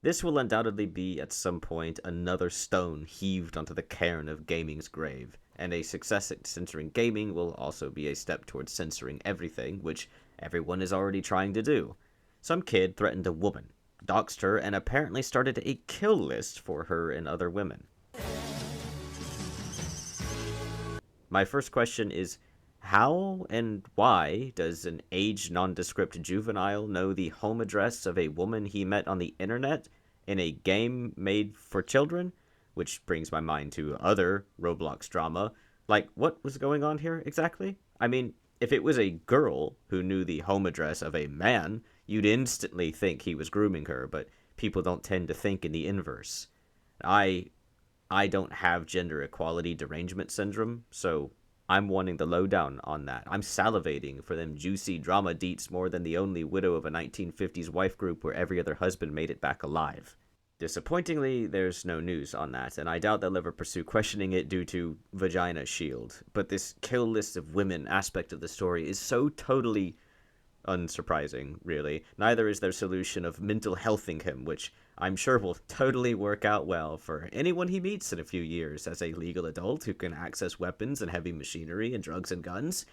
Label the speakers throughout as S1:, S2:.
S1: This will undoubtedly be, at some point, another stone heaved onto the cairn of gaming's grave, and a success at censoring gaming will also be a step towards censoring everything, which everyone is already trying to do. Some kid threatened a woman, doxed her, and apparently started a kill list for her and other women. My first question is, how and why does an age nondescript juvenile know the home address of a woman he met on the internet in a game made for children? Which brings my mind to other Roblox drama. Like, what was going on here exactly? I mean, if it was a girl who knew the home address of a man, you'd instantly think he was grooming her, but people don't tend to think in the inverse. I I don't have gender equality derangement syndrome, so I'm wanting the lowdown on that. I'm salivating for them juicy drama deets more than the only widow of a 1950s wife group where every other husband made it back alive. Disappointingly, there's no news on that, and I doubt they'll ever pursue questioning it due to Vagina Shield. But this kill list of women aspect of the story is so totally unsurprising, really. Neither is their solution of mental healthing him, which I'm sure will totally work out well for anyone he meets in a few years as a legal adult who can access weapons and heavy machinery and drugs and guns.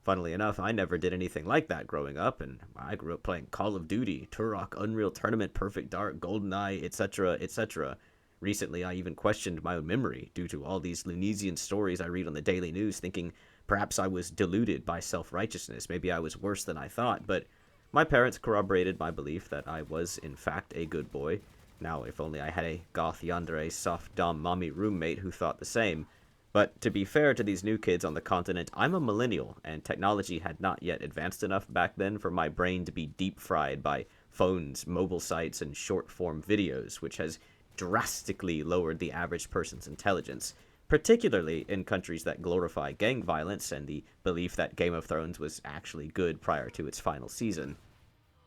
S1: Funnily enough, I never did anything like that growing up, and I grew up playing Call of Duty, Turok, Unreal Tournament, Perfect Dark, GoldenEye, etc., etc. Recently, I even questioned my own memory due to all these Lunesian stories I read on the daily news, thinking perhaps I was deluded by self-righteousness. Maybe I was worse than I thought, but my parents corroborated my belief that I was, in fact, a good boy. Now, if only I had a goth yandere soft dom mommy roommate who thought the same. But to be fair to these new kids on the continent, I'm a millennial, and technology had not yet advanced enough back then for my brain to be deep fried by phones, mobile sites, and short form videos, which has drastically lowered the average person's intelligence, particularly in countries that glorify gang violence and the belief that Game of Thrones was actually good prior to its final season.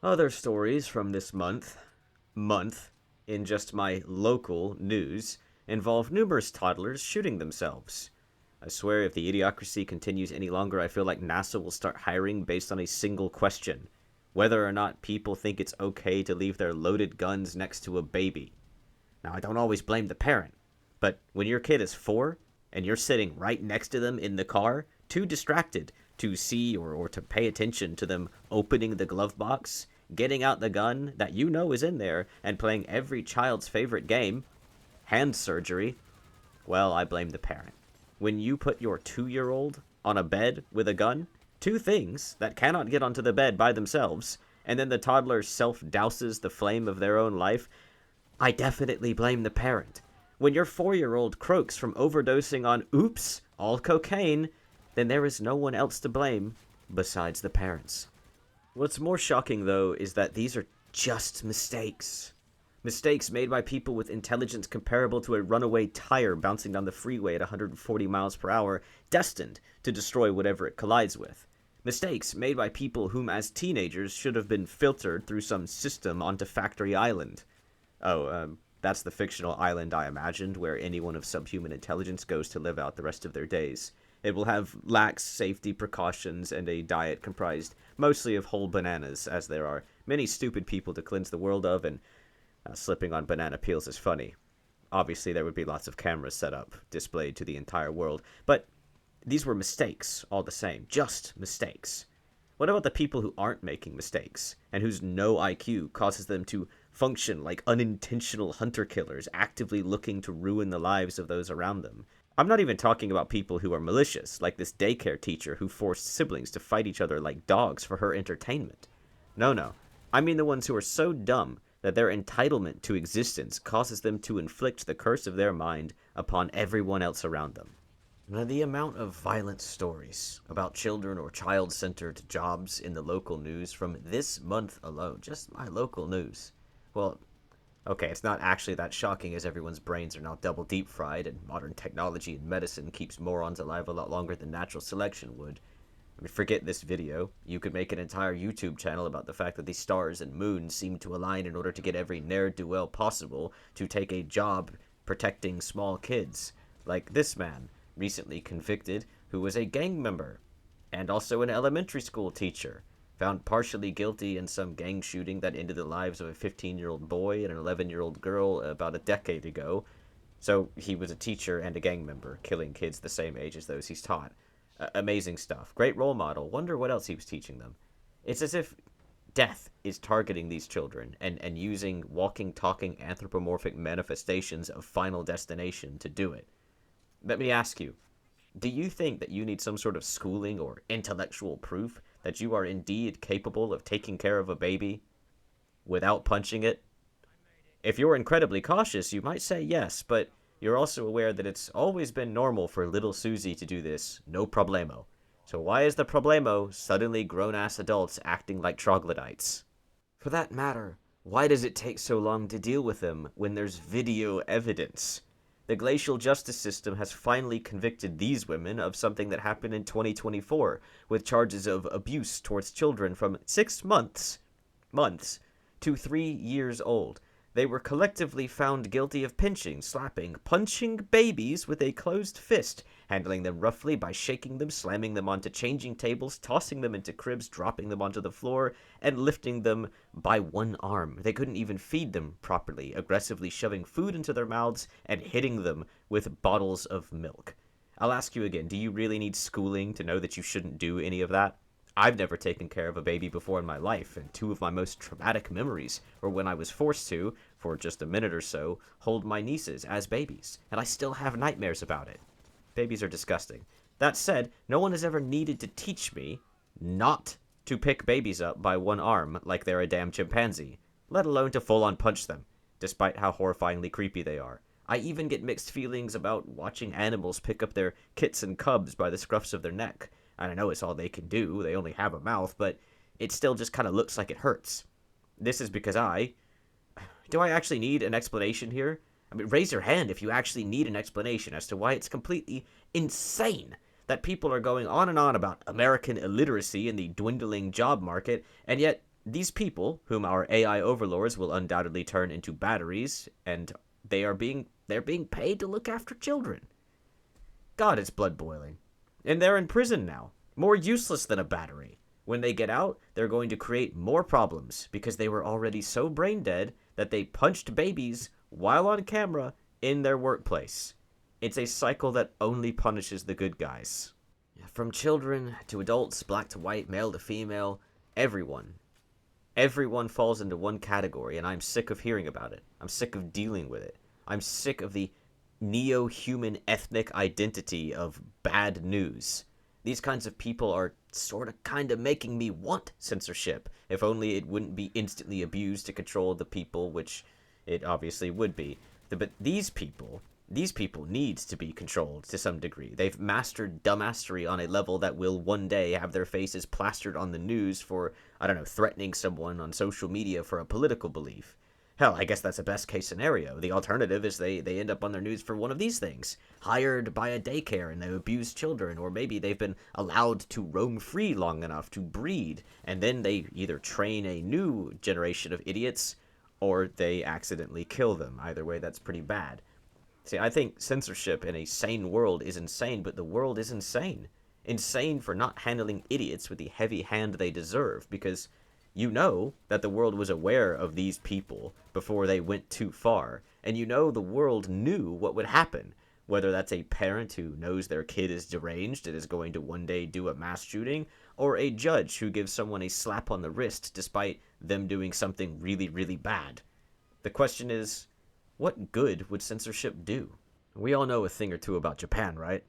S1: Other stories from this month, in just my local news, involve numerous toddlers shooting themselves. I swear if the idiocracy continues any longer, I feel like NASA will start hiring based on a single question: whether or not people think it's okay to leave their loaded guns next to a baby. Now, I don't always blame the parent, but when your kid is 4 and you're sitting right next to them in the car, too distracted to see or to pay attention to them opening the glove box, getting out the gun that you know is in there, and playing every child's favorite game, hand surgery, well, I blame the parent. When you put your 2-year-old on a bed with a gun, two things that cannot get onto the bed by themselves, and then the toddler self-douses the flame of their own life, I definitely blame the parent. When your 4-year-old croaks from overdosing on, oops, all cocaine, then there is no one else to blame besides the parents. What's more shocking, though, is that these are just mistakes. Mistakes made by people with intelligence comparable to a runaway tire bouncing down the freeway at 140 miles per hour, destined to destroy whatever it collides with. Mistakes made by people whom as teenagers should have been filtered through some system onto Factory Island. That's the fictional island I imagined, where anyone of subhuman intelligence goes to live out the rest of their days. It will have lax safety precautions and a diet comprised mostly of whole bananas, as there are many stupid people to cleanse the world of, and slipping on banana peels is funny. Obviously, there would be lots of cameras set up, displayed to the entire world, but these were mistakes, all the same. Just mistakes. What about the people who aren't making mistakes, and whose no IQ causes them to function like unintentional hunter-killers, actively looking to ruin the lives of those around them? I'm not even talking about people who are malicious, like this daycare teacher who forced siblings to fight each other like dogs for her entertainment. No. I mean the ones who are so dumb that their entitlement to existence causes them to inflict the curse of their mind upon everyone else around them. Now, the amount of violent stories about children or child-centered jobs in the local news from this month alone, just my local news. Well, okay, it's not actually that shocking as everyone's brains are now double deep fried and modern technology and medicine keeps morons alive a lot longer than natural selection would. I mean, forget this video. You could make an entire YouTube channel about the fact that the stars and moons seem to align in order to get every ne'er-do-well possible to take a job protecting small kids. Like this man, recently convicted, who was a gang member and also an elementary school teacher, found partially guilty in some gang shooting that ended the lives of a 15-year-old boy and an 11-year-old girl about a decade ago. So he was a teacher and a gang member, killing kids the same age as those he's taught. Amazing stuff. Great role model. Wonder what else he was teaching them. It's as if death is targeting these children and using walking, talking, anthropomorphic manifestations of Final Destination to do it. Let me ask you, do you think that you need some sort of schooling or intellectual proof that you are indeed capable of taking care of a baby without punching it? If you're incredibly cautious, you might say yes, but you're also aware that it's always been normal for little Susie to do this, no problemo. So why is the problemo suddenly grown-ass adults acting like troglodytes? For that matter, why does it take so long to deal with them when there's video evidence? The glacial justice system has finally convicted these women of something that happened in 2024, with charges of abuse towards children from 6 months to 3 years old. They were collectively found guilty of pinching, slapping, punching babies with a closed fist, handling them roughly by shaking them, slamming them onto changing tables, tossing them into cribs, dropping them onto the floor, and lifting them by one arm. They couldn't even feed them properly, aggressively shoving food into their mouths and hitting them with bottles of milk. I'll ask you again, do you really need schooling to know that you shouldn't do any of that? I've never taken care of a baby before in my life, and 2 of my most traumatic memories were when I was forced to, for just a minute or so, hold my nieces as babies, and I still have nightmares about it. Babies are disgusting. That said, no one has ever needed to teach me not to pick babies up by one arm like they're a damn chimpanzee, let alone to full-on punch them, despite how horrifyingly creepy they are. I even get mixed feelings about watching animals pick up their kits and cubs by the scruffs of their neck. And I know it's all they can do, they only have a mouth, but it still just kind of looks like it hurts. This is because do I actually need an explanation here? I mean, raise your hand if you actually need an explanation as to why it's completely insane that people are going on and on about American illiteracy and the dwindling job market, and yet these people, whom our AI overlords will undoubtedly turn into batteries, and they're being paid to look after children. God, it's blood boiling. And they're in prison now, more useless than a battery. When they get out, they're going to create more problems because they were already so brain dead that they punched babies while on camera in their workplace. It's a cycle that only punishes the good guys. From children to adults, black to white, male to female, everyone falls into one category, and I'm sick of hearing about it. I'm sick of dealing with it. I'm sick of the neo-human ethnic identity of bad news. These kinds of people are sort of kind of making me want censorship, if only it wouldn't be instantly abused to control the people, which it obviously would be. But these people need to be controlled to some degree. They've mastered dumbassery on a level that will one day have their faces plastered on the news for, I don't know, threatening someone on social media for a political belief. Hell, I guess that's a best case scenario. The alternative is they end up on their news for one of these things. Hired by a daycare and they abuse children, or maybe they've been allowed to roam free long enough to breed, and then they either train a new generation of idiots, or they accidentally kill them. Either way, that's pretty bad. See, I think censorship in a sane world is insane, but the world is insane. Insane for not handling idiots with the heavy hand they deserve, because you know that the world was aware of these people before they went too far, and you know the world knew what would happen, whether that's a parent who knows their kid is deranged and is going to one day do a mass shooting, or a judge who gives someone a slap on the wrist despite them doing something really, really bad. The question is, what good would censorship do? We all know a thing or two about Japan, right?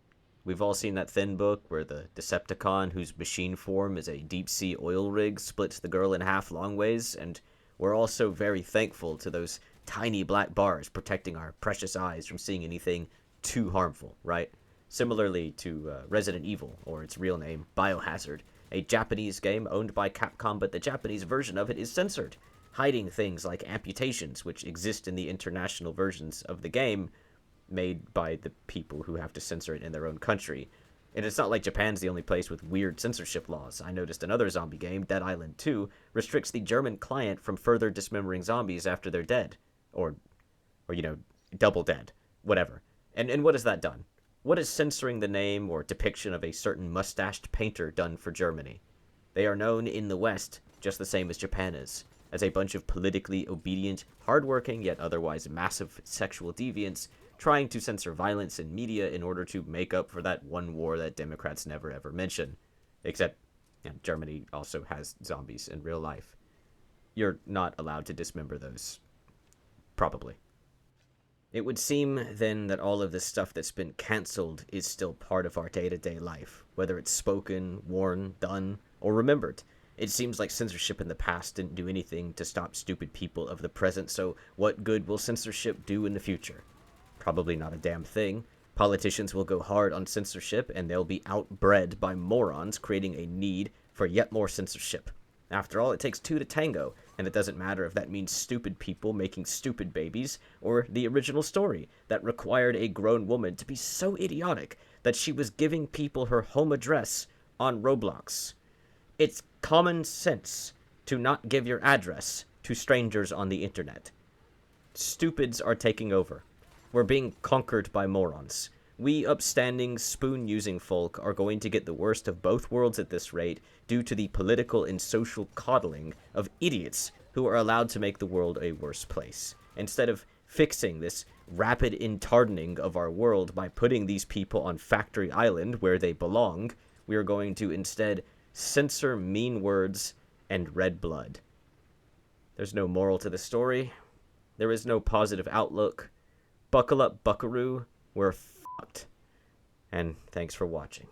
S1: We've all seen that thin book where the Decepticon, whose machine form is a deep-sea oil rig, splits the girl in half long ways, and we're also very thankful to those tiny black bars protecting our precious eyes from seeing anything too harmful, right? Similarly to Resident Evil, or its real name, Biohazard, a Japanese game owned by Capcom, but the Japanese version of it is censored, hiding things like amputations, which exist in the international versions of the game, made by the people who have to censor it in their own country. And it's not like Japan's the only place with weird censorship laws. I noticed another zombie game, Dead Island 2, restricts the German client from further dismembering zombies after they're dead. Or double dead. Whatever. And what has that done? What has censoring the name or depiction of a certain mustached painter done for Germany? They are known in the West, just the same as Japan is, as a bunch of politically obedient, hardworking, yet otherwise massive sexual deviants trying to censor violence in media in order to make up for that one war that Democrats never ever mention. Except, Germany also has zombies in real life. You're not allowed to dismember those. Probably. It would seem, then, that all of this stuff that's been cancelled is still part of our day-to-day life, whether it's spoken, worn, done, or remembered. It seems like censorship in the past didn't do anything to stop stupid people of the present, so what good will censorship do in the future? Probably not a damn thing. Politicians will go hard on censorship, and they'll be outbred by morons, creating a need for yet more censorship. After all, it takes two to tango, and it doesn't matter if that means stupid people making stupid babies, or the original story that required a grown woman to be so idiotic that she was giving people her home address on Roblox. It's common sense to not give your address to strangers on the internet. Stupids are taking over. We're being conquered by morons. We upstanding, spoon-using folk are going to get the worst of both worlds at this rate due to the political and social coddling of idiots who are allowed to make the world a worse place. Instead of fixing this rapid intardening of our world by putting these people on Factory Island where they belong, we are going to instead censor mean words and red blood. There's no moral to the story. There is no positive outlook. Buckle up, buckaroo. We're fucked. And thanks for watching.